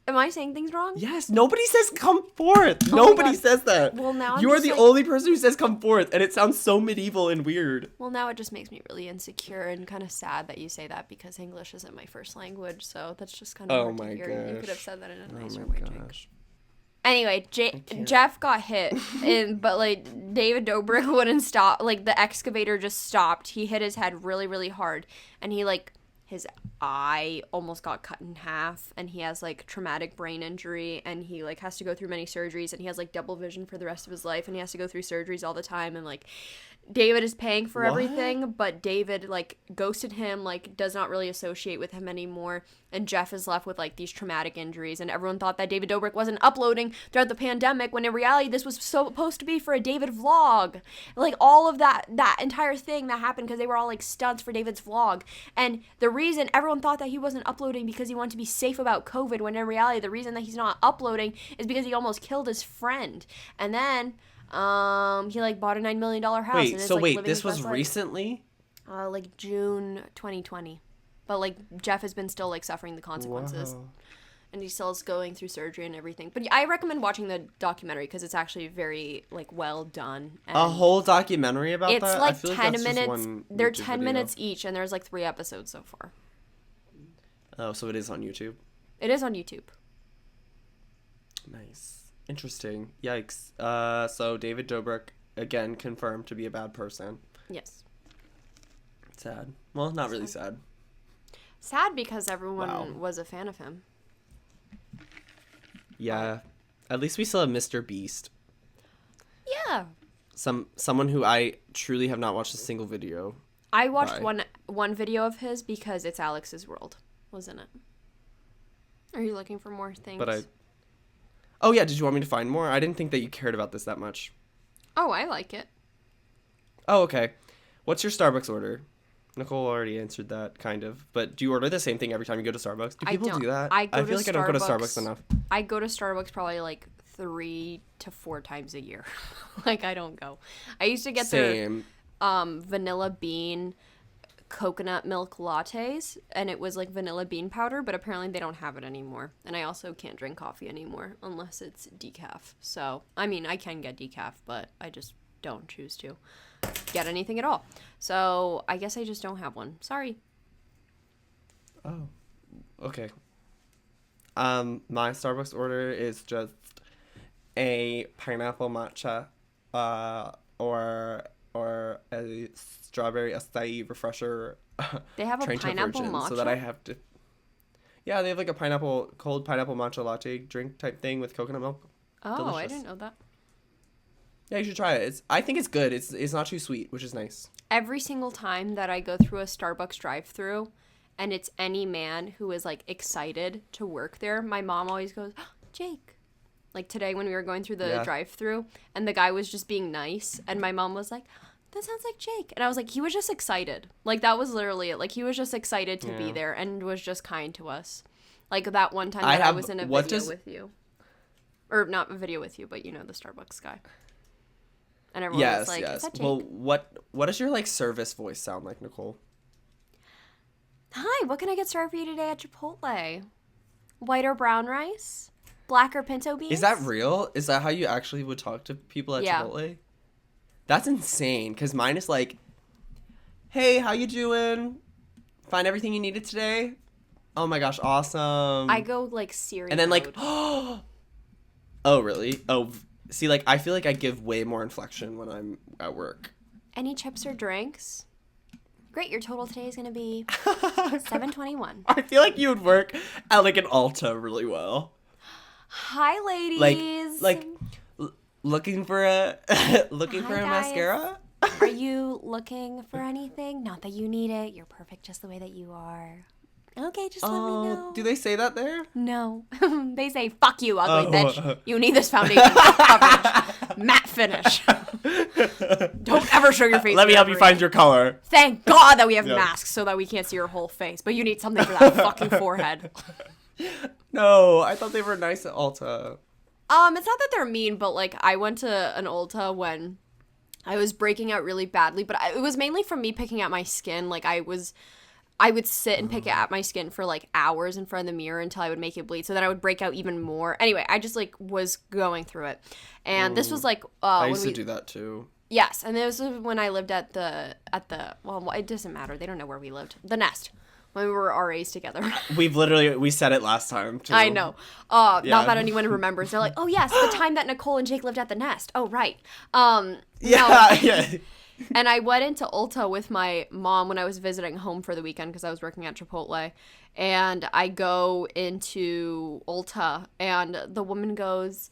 Am I saying things wrong? Yes, nobody says come forth. Nobody says that. Well, now I'm you are just the like... only person who says come forth, and it sounds so medieval and weird. Well, now it just makes me really insecure and kind of sad that you say that because English isn't my first language, so that's just kind of hard to hear. Gosh. You could have said that in a nicer way, Jake. Gosh. Anyway, Jeff got hit, but, like, David Dobrik wouldn't stop. Like, the excavator just stopped. He hit his head really, really hard, and he, like... his eye almost got cut in half, and he has, like, traumatic brain injury, and he, like, has to go through many surgeries, and he has, like, double vision for the rest of his life, and he has to go through surgeries all the time, and, like, David is paying for everything, but David, like, ghosted him, like, does not really associate with him anymore, and Jeff is left with, like, these traumatic injuries, and everyone thought that David Dobrik wasn't uploading throughout the pandemic, when in reality, this was supposed to be for a David vlog. Like, all of that entire thing that happened, because they were all, like, stunts for David's vlog, and the reason everyone thought that he wasn't uploading because he wanted to be safe about COVID, when in reality, the reason that he's not uploading is because he almost killed his friend, and then... he, like, bought a $9 million house. Wait, and is, so like, wait, this was recently? Like, June 2020. But, like, Jeff has been still, like, suffering the consequences. Wow. And he still is going through surgery and everything. But I recommend watching the documentary because it's actually very, like, well done. And a whole documentary about it's that? Like, I feel 10 that's minutes. Just one they're YouTube 10 video. minutes each, and there's, like, 3 episodes so far. Oh, so it is on YouTube? It is on YouTube. Nice. Interesting. Yikes. So David Dobrik, again, confirmed to be a bad person. Yes. Sad. Well, not really sad. Sad because everyone was a fan of him. Yeah. At least we still have Mr. Beast. Yeah. Someone who I truly have not watched a single video. I watched one video of his because it's Alex's World, wasn't it? Are you looking for more things? Oh, yeah. Did you want me to find more? I didn't think that you cared about this that much. Oh, I like it. Oh, okay. What's your Starbucks order? Nicole already answered that, kind of. But do you order the same thing every time you go to Starbucks? Do people do that? I feel like I don't go to Starbucks enough. I go to Starbucks probably like 3 to 4 times a year. Like, I don't go. I used to get their vanilla bean coconut milk lattes, and it was like vanilla bean powder, but apparently they don't have it anymore. And I also can't drink coffee anymore unless it's decaf. So, I mean, I can get decaf, but I just don't choose to get anything at all. So, I guess I just don't have one. Sorry. Oh, okay. My Starbucks order is just a pineapple matcha, or a strawberry acai refresher. They have a pineapple matcha? So that I have to... Yeah, they have like a cold pineapple matcha latte drink type thing with coconut milk. Oh, Delicious. I didn't know that. Yeah, you should try it. I think it's good. It's not too sweet, which is nice. Every single time that I go through a Starbucks drive-thru and it's any man who is like excited to work there, my mom always goes, oh, Jake. Like today when we were going through the drive-thru and the guy was just being nice and my mom was like, that sounds like Jake. And I was like, he was just excited. Like that was literally it. Like he was just excited to be there and was just kind to us. Like that one time I was in a video with you. Or not a video with you, but you know, the Starbucks guy. And everyone was like, is that Jake? Well, what does your like service voice sound like, Nicole? Hi, what can I get served for you today at Chipotle? White or brown rice? Black or pinto beans? Is that real? Is that how you actually would talk to people at Chipotle? That's insane, because mine is like, hey, how you doing? Find everything you needed today? Oh my gosh, awesome. I go like Siri and then mode. like, oh really? Oh, see, like, I feel like I give way more inflection when I'm at work. Any chips or drinks? Great, your total today is going to be $7.21. I feel like you would work at, like, an Ulta really well. Hi, ladies. Looking for a mascara? Are you looking for anything? Not that you need it. You're perfect just the way that you are. Okay, just let me know. Do they say that there? No. They say, fuck you, ugly bitch. You need this foundation coverage. Matte finish. Don't ever show your face. Let me help you find your color. Thank God that we have masks so that we can't see your whole face. But you need something for that fucking forehead. No, I thought they were nice at Ulta. It's not that they're mean, but, like, I went to an Ulta when I was breaking out really badly. But it was mainly from me picking at my skin. Like, I was I would sit and pick at my skin for like hours in front of the mirror until I would make it bleed. So then I would break out even more. Anyway, I just like was going through it. And this was like I used to do that too. Yes, and this was when I lived at the well, it doesn't matter. They don't know where we lived. The Nest. When we were RAs together. We said it last time too. I know. Not that anyone remembers. They're like, "Oh yes, the time that Nicole and Jake lived at the Nest." Oh right. Yeah. And I went into Ulta with my mom when I was visiting home for the weekend because I was working at Chipotle. And I go into Ulta and the woman goes,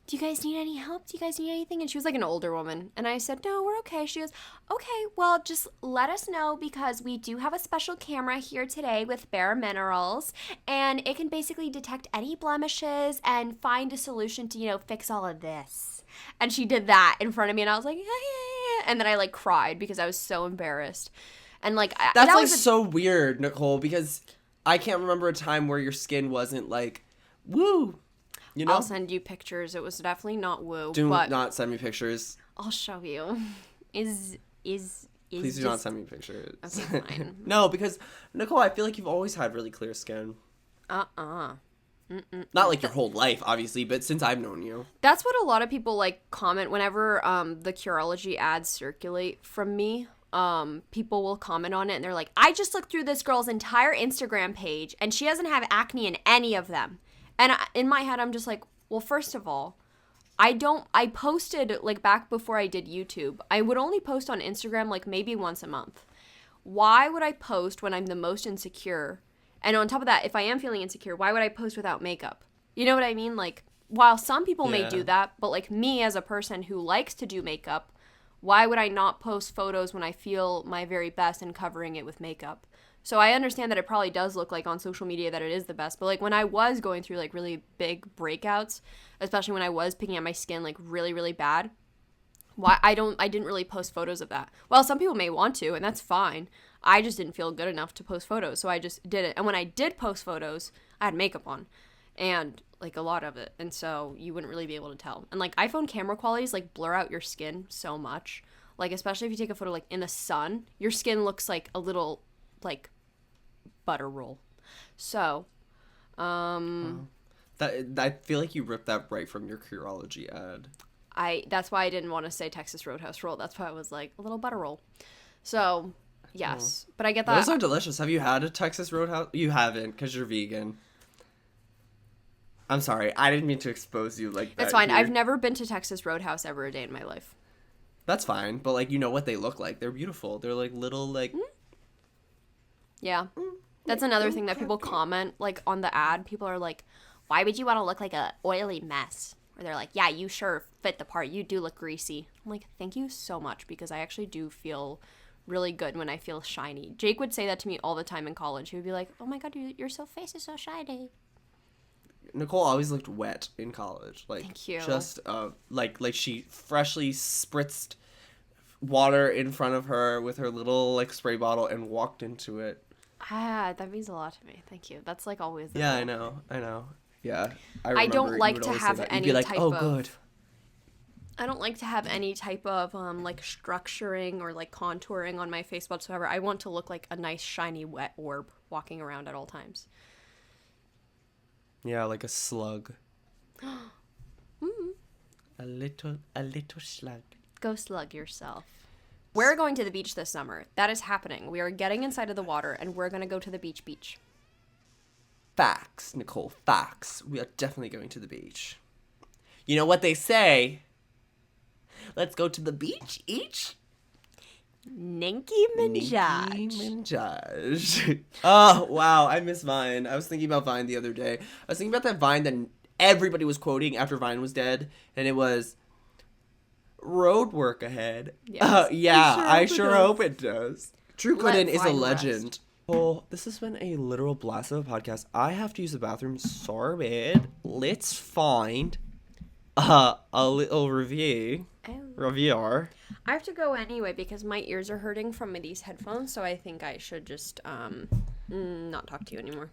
"Do you guys need any help? Do you guys need anything?" And she was like an older woman. And I said, "No, we're okay." She goes, "Okay, well, just let us know because we do have a special camera here today with Bare Minerals. And it can basically detect any blemishes and find a solution to, fix all of this." And she did that in front of me. And I was like, yeah. And then I like cried because I was so embarrassed. And like, that's so weird, Nicole, because I can't remember a time where your skin wasn't like, woo. I'll send you pictures. It was definitely not woo. Do but not send me pictures. I'll show you. Please do not send me pictures. Okay, fine. No, because Nicole, I feel like you've always had really clear skin. Not like your whole life, obviously, but since I've known you. That's what a lot of people like comment whenever the Curology ads circulate from me. People will comment on it and they're like, "I just looked through this girl's entire Instagram page and she doesn't have acne in any of them." And in my head, I'm just like, well, first of all, I posted, like, back before I did YouTube, I would only post on Instagram, like, maybe once a month. Why would I post when I'm the most insecure? And on top of that, if I am feeling insecure, why would I post without makeup? You know what I mean? Like, while some people may do that, but, like, me as a person who likes to do makeup, why would I not post photos when I feel my very best and covering it with makeup? So I understand that it probably does look like on social media that it is the best, but like when I was going through like really big breakouts, especially when I was picking at my skin like really, really bad, I didn't really post photos of that. Well, some people may want to, and that's fine. I just didn't feel good enough to post photos, so I just did it. And when I did post photos, I had makeup on, and like a lot of it, and so you wouldn't really be able to tell. And like iPhone camera qualities like blur out your skin so much. Like especially if you take a photo like in the sun, your skin looks like a little like butter roll. So that I feel like you ripped that right from your Curology ad. That's why I didn't want to say Texas Roadhouse roll. That's why I was like a little butter roll. So yes, but I get that. Those are delicious. Have you had a Texas Roadhouse? You haven't because you're vegan. I'm sorry, I didn't mean to expose you like that. It's fine. Here. I've never been to Texas Roadhouse ever a day in my life. That's fine, but like you know what they look like. They're beautiful. They're like little like. Yeah. That's another thing that people comment, like, on the ad. People are like, "Why would you want to look like a oily mess?" Or they're like, "Yeah, you sure fit the part. You do look greasy." I'm like, thank you so much, because I actually do feel really good when I feel shiny. Jake would say that to me all the time in college. He would be like, "Oh my god, your face is so shiny." Nicole always looked wet in college. Like, thank you. Just, like she freshly spritzed water in front of her with her little, like, spray bottle and walked into it. That means a lot to me. Thank you. That's like always the Yeah, goal. I know. Yeah. I don't like to have any like, type of... good. I don't like to have any type of, like, structuring or, like, contouring on my face whatsoever. I want to look like a nice, shiny, wet orb walking around at all times. Yeah, like a slug. A little slug. Go slug yourself. We're going to the beach this summer. That is happening. We are getting inside of the water, and we're going to go to the beach. Facts, Nicole, facts. We are definitely going to the beach. You know what they say? Let's go to the beach each. Nicki Minaj. Nicki Minaj. Oh, wow. I miss Vine. I was thinking about Vine the other day. I was thinking about that Vine that everybody was quoting after Vine was dead, and it was... road work ahead. Yes. Yeah, I sure hope it does. Drew Gooden is a legend. Rest. Oh, this has been a literal blast of a podcast. I have to use the bathroom so bad. Let's find a little reviewer. I have to go anyway because my ears are hurting from these headphones, so I think I should just not talk to you anymore.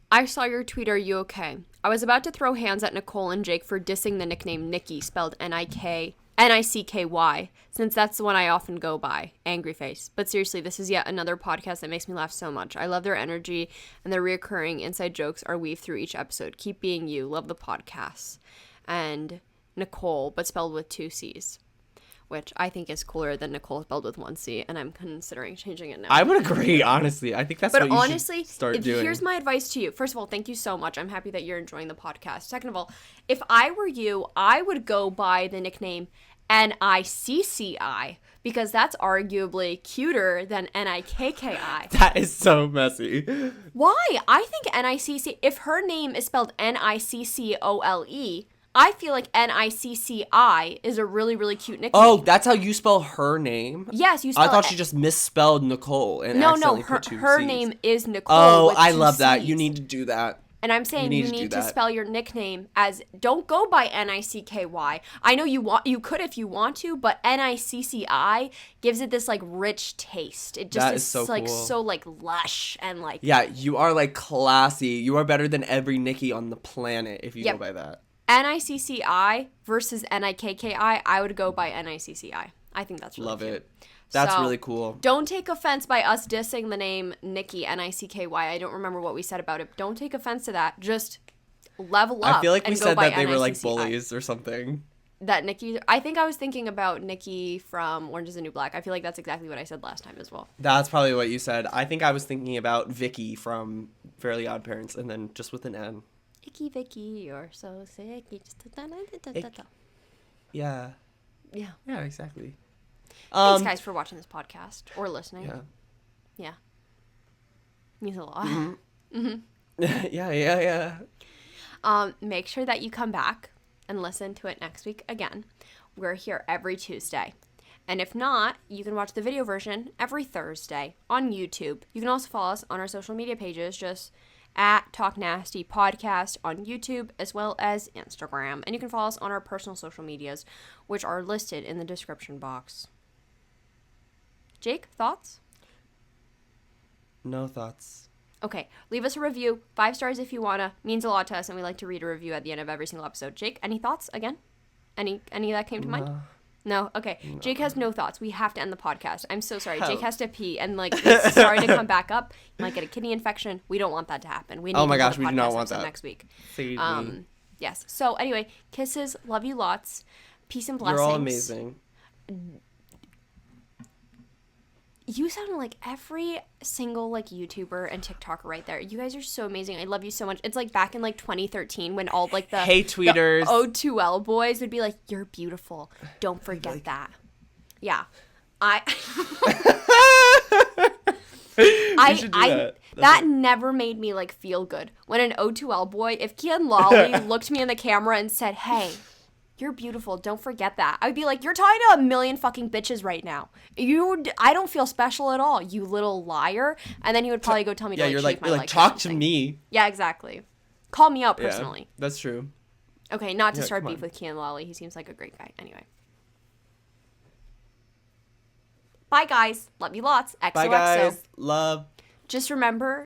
I saw your tweet. Are you okay? I was about to throw hands at Nicole and Jake for dissing the nickname Nicki, spelled Nikki, Nicky, since that's the one I often go by, Angry Face. But seriously, this is yet another podcast that makes me laugh so much. I love their energy, and their reoccurring inside jokes are weaved through each episode. Keep being you. Love the podcasts. And Nicole, but spelled with 2 C's, which I think is cooler than Nicole spelled with 1 C, and I'm considering changing it now. I would agree, honestly. I think that's what you should start doing. Here's my advice to you. First of all, thank you so much. I'm happy that you're enjoying the podcast. Second of all, if I were you, I would go by the nickname Nicci, because that's arguably cuter than Nikki. That is so messy. Why? I think Nicc, if her name is spelled Niccole, I feel like Nicci is a really, really cute nickname. Oh, that's how you spell her name? Yes, you spell it. I thought she just misspelled Nicole and accidentally put 2 C's. Her name is Nicole. Oh, with I 2 love that. Cs. You need to do that. And I'm saying you need to spell your nickname as, don't go by Nicky. I know you could if you want to, but Nicci gives it this like rich taste. It just is so like cool. So like lush and like. Yeah, you are like classy. You are better than every Nicki on the planet if you go by that. Nicci versus Nikki, I would go by Nicci. I think that's really cute. Love it. That's really cool. Don't take offense by us dissing the name Nicki, Nicky. I don't remember what we said about it. Don't take offense to that. Just level up. I feel like we said that they were like Nicci. bullies or something. That Nicki, I think I was thinking about Nicki from Orange is the New Black. I feel like that's exactly what I said last time as well. That's probably what you said. I think I was thinking about Vicky from Fairly Odd Parents and then just with an N. Icky Vicky, you're so sick. Yeah. Yeah. Yeah, exactly. Thanks, guys, for watching this podcast or listening. Yeah. Yeah. Means a lot. Mm-hmm. Yeah. Make sure that you come back and listen to it next week again. We're here every Tuesday. And if not, you can watch the video version every Thursday on YouTube. You can also follow us on our social media pages, just at Talk Nasty Podcast on YouTube as well as Instagram. And you can follow us on our personal social medias, which are listed in the description box. Jake, thoughts? No thoughts. Okay, leave us a review. 5 stars if you wanna. Means a lot to us, and we like to read a review at the end of every single episode. Jake, any thoughts again? Any that came to mind? No? Okay. No. Jake has no thoughts. We have to end the podcast. I'm so sorry. Jake has to pee and like is sorry to come back up. He might get a kidney infection. We don't want that to happen. We need oh my gosh, we do not want that next week. Save me. Yes. So anyway, kisses. Love you lots. Peace and blessings. You're all amazing. You sound like every single like YouTuber and TikToker right there. You guys are so amazing. I love you so much. It's like back in like 2013 when all like the hey tweeters, the O2L boys would be like, "You're beautiful. Don't forget that." Yeah, that never made me like feel good when an O2L boy, if Kian Lolly looked me in the camera and said, "Hey, you're beautiful. Don't forget that." I'd be like, "You're talking to a million fucking bitches right now. I don't feel special at all, you little liar." And then he would probably go tell me to you're shave my like legs talk to me. Yeah, exactly. Call me out personally. Yeah, that's true. Okay, not to start beef with Kian Lolly. He seems like a great guy. Anyway. Bye, guys. Love you lots. XOXO. Bye, guys. Love. Just remember,